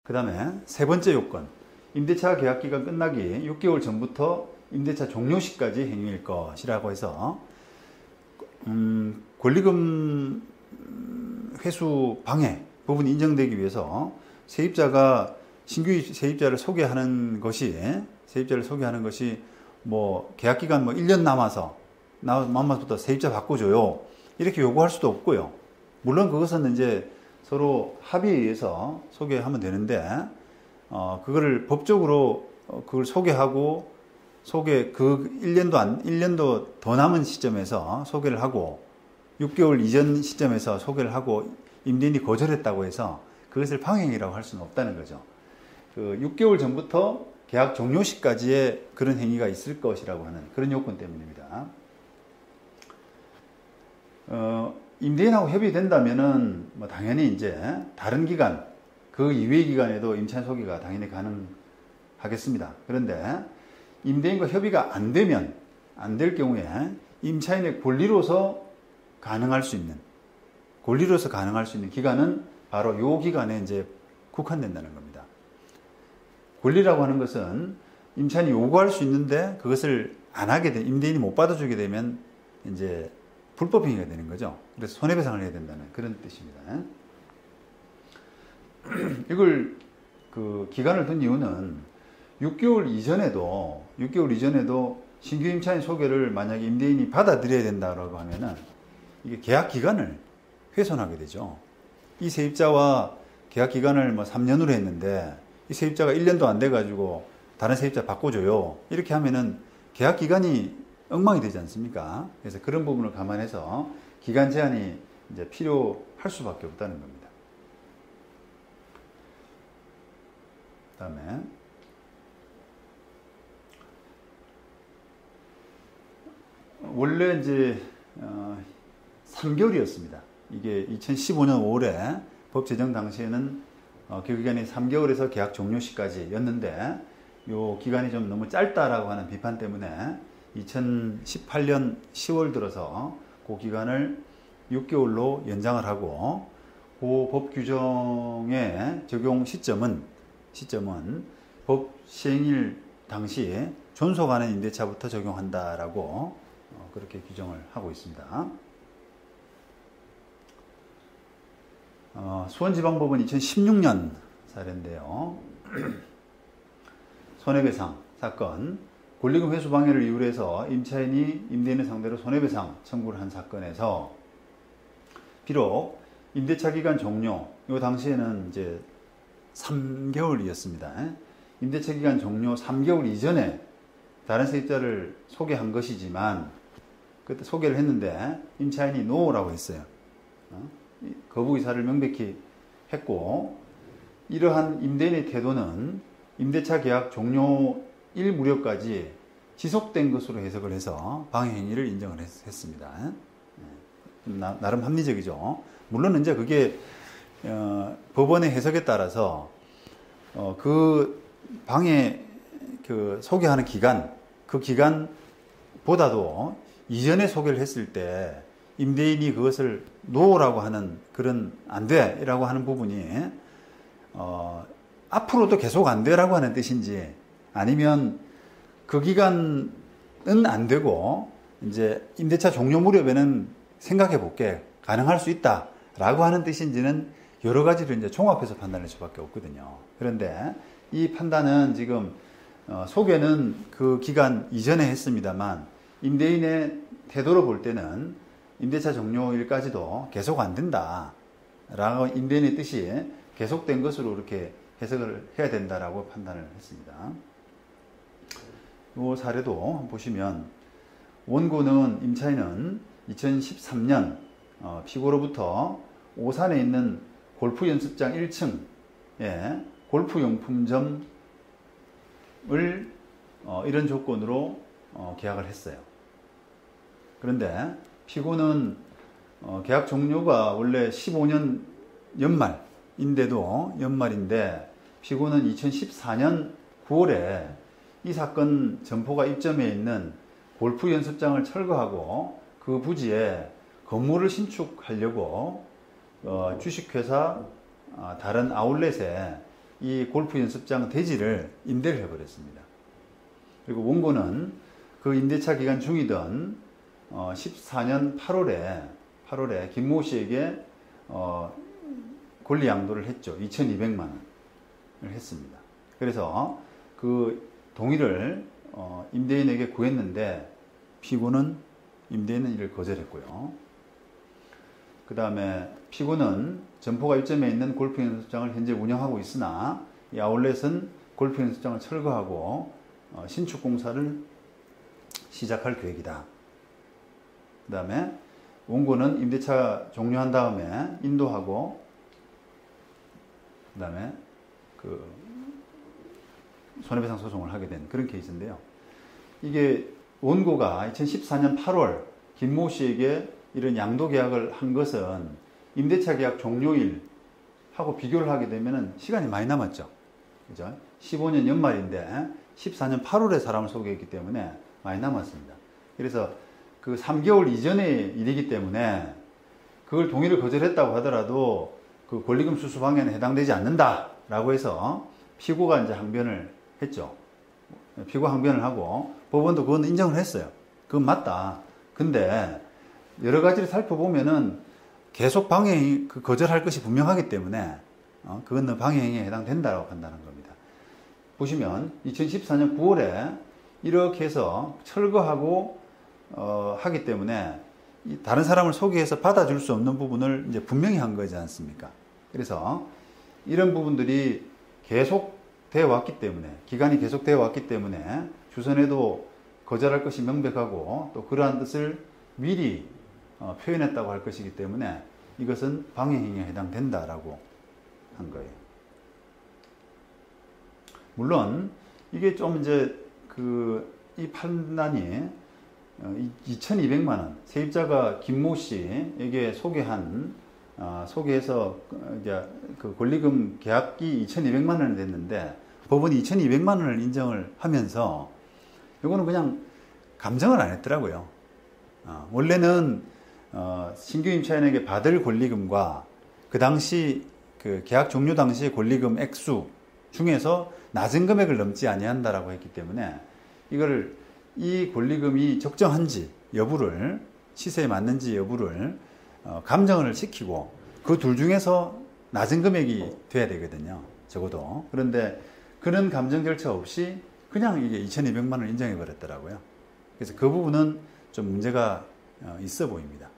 그 다음에 세 번째 요건, 임대차 계약기간 끝나기 6개월 전부터 임대차 종료 시까지 행위일 것이라고 해서 권리금 회수 방해 부분이 인정되기 위해서 세입자가 신규 세입자를 소개하는 것이 뭐 계약기간 뭐 1년 남아서부터 세입자 바꿔줘요 이렇게 요구할 수도 없고요. 물론 그것은 이제 서로 합의에 의해서 소개하면 되는데 그거를 법적으로 그걸 소개하고 그 1년도 더 남은 시점에서 소개를 하고 6개월 이전 시점에서 소개를 하고 임대인이 거절했다고 해서 그것을 방해행위라고 할 수는 없다는 거죠. 그 6개월 전부터 계약 종료 시까지의 그런 행위가 있을 것이라고 하는 그런 요건 때문입니다. 임대인하고 협의된다면은 뭐 당연히 이제 다른 기간, 그 이외의 기간에도 임차인 소개가 당연히 가능하겠습니다. 그런데 임대인과 협의가 안 될 경우에 임차인의 권리로서 가능할 수 있는 기간은 바로 요 기간에 이제 국한된다는 겁니다. 권리라고 하는 것은 임차인이 요구할 수 있는데 그것을 안 하게 돼, 임대인이 못 받아주게 되면 이제 불법 행위가 되는 거죠. 그래서 손해배상을 해야 된다는 그런 뜻입니다. 이걸 그 기간을 둔 이유는 6개월 이전에도 신규 임차인 소개를 만약에 임대인이 받아들여야 된다고 하면은 이게 계약 기간을 훼손하게 되죠. 이 세입자와 계약 기간을 뭐 3년으로 했는데 이 세입자가 1년도 안 돼가지고 다른 세입자 바꿔줘요. 이렇게 하면은 계약 기간이 엉망이 되지 않습니까? 그래서 그런 부분을 감안해서 기간 제한이 이제 필요할 수밖에 없다는 겁니다. 그 다음에 원래 이제 3개월이었습니다. 이게 2015년 5월에 법 제정 당시에는 그 기간이 3개월에서 계약 종료 시까지였는데 요 기간이 좀 너무 짧다라고 하는 비판 때문에 2018년 10월 들어서 그 기간을 6개월로 연장을 하고 그 법 규정의 적용 시점은 법 시행일 당시 존속하는 임대차부터 적용한다라고 그렇게 규정을 하고 있습니다. 수원지방법원 2016년 사례인데요. 손해배상 사건, 권리금 회수 방해를 이유로 해서 임차인이 임대인을 상대로 손해배상 청구를 한 사건에서 비록 임대차 기간 종료, 이 당시에는 이제 3개월이었습니다. 임대차 기간 종료 3개월 이전에 다른 세입자를 소개한 것이지만 그때 소개를 했는데 임차인이 NO라고 했어요. 거부 의사를 명백히 했고 이러한 임대인의 태도는 임대차 계약 종료일 무렵까지 지속된 것으로 해석을 해서 방해행위를 인정을 했습니다. 나름 합리적이죠. 물론 이제 그게 법원의 해석에 따라서 그 방해 소개하는 기간, 그 기간보다도 이전에 소개를 했을 때 임대인이 그것을 노라고 하는 그런 안 돼라고 하는 부분이 앞으로도 계속 안 돼라고 하는 뜻인지 아니면 그 기간은 안 되고 이제 임대차 종료 무렵에는 생각해 볼게 가능할 수 있다라고 하는 뜻인지는 여러 가지로 이제 종합해서 판단할 수밖에 없거든요. 그런데 이 판단은 지금 소개는 그 기간 이전에 했습니다만 임대인의 태도로 볼 때는 임대차 종료일까지도 계속 안 된다라고 임대인의 뜻이 계속된 것으로 이렇게 해석을 해야 된다라고 판단을 했습니다. 이 사례도 보시면 원고는 임차인은 2013년 피고로부터 오산에 있는 골프 연습장 1층에 골프용품점을 이런 조건으로 계약을 했어요. 그런데 피고는 계약 종료가 원래 15년 연말인데 피고는 2014년 9월에 이 사건 점포가 입점해 있는 골프 연습장을 철거하고 그 부지에 건물을 신축하려고 주식회사 다른 아울렛에 이 골프 연습장 대지를 임대를 해버렸습니다. 그리고 원고는 그 임대차 기간 중이던 14년 8월에 김모 씨에게 권리 양도를 했죠. 2,200만 원을 했습니다. 그래서 그 동의를 임대인에게 구했는데 피고는 임대인은 이를 거절했고요. 그 다음에 피고는 점포가 일점에 있는 골프 연습장을 현재 운영하고 있으나 이 아울렛은 골프 연습장을 철거하고 신축 공사를 시작할 계획이다. 그 다음에 원고는 임대차 종료한 다음에 인도하고 그 다음에 그 손해배상 소송을 하게 된 그런 케이스인데요. 이게 원고가 2014년 8월 김모 씨에게 이런 양도 계약을 한 것은 임대차 계약 종료일하고 비교를 하게 되면 시간이 많이 남았죠. 그죠? 15년 연말인데 14년 8월에 사람을 소개했기 때문에 많이 남았습니다. 그래서 그 3개월 이전의 일이기 때문에 그걸 동의를 거절했다고 하더라도 그 권리금 수수 방해는 해당되지 않는다라고 해서 피고가 이제 항변을 했죠. 피고 항변을 하고 법원도 그건 인정을 했어요. 그건 맞다. 근데 여러 가지를 살펴보면은 계속 방해행위, 거절할 것이 분명하기 때문에 그건 방해행위에 해당된다고 판단한 겁니다. 보시면 2014년 9월에 이렇게 해서 철거하고 하기 때문에 다른 사람을 소개해서 받아줄 수 없는 부분을 이제 분명히 한 거지 않습니까? 그래서 이런 부분들이 계속되어 왔기 때문에, 기간이 계속되어 왔기 때문에 주선에도 거절할 것이 명백하고 또 그러한 뜻을 미리 표현했다고 할 것이기 때문에 이것은 방해행위에 해당된다라고 한 거예요. 물론 이게 좀 이제 이 판단이 2,200만 원 세입자가 김모 씨에게 소개해서 이제 그 권리금 계약이 2,200만 원이 됐는데 법원이 2,200만 원을 인정을 하면서 이거는 그냥 감정을 안 했더라고요. 원래는 신규 임차인에게 받을 권리금과 그 당시 그 계약 종료 당시 권리금 액수 중에서 낮은 금액을 넘지 아니한다라고 했기 때문에 이 권리금이 적정한지 여부를 시세에 맞는지 여부를 감정을 시키고 그 둘 중에서 낮은 금액이 돼야 되거든요. 적어도. 그런데 그런 감정 절차 없이 그냥 이게 2,200만 원을 인정해 버렸더라고요. 그래서 그 부분은 좀 문제가 있어 보입니다.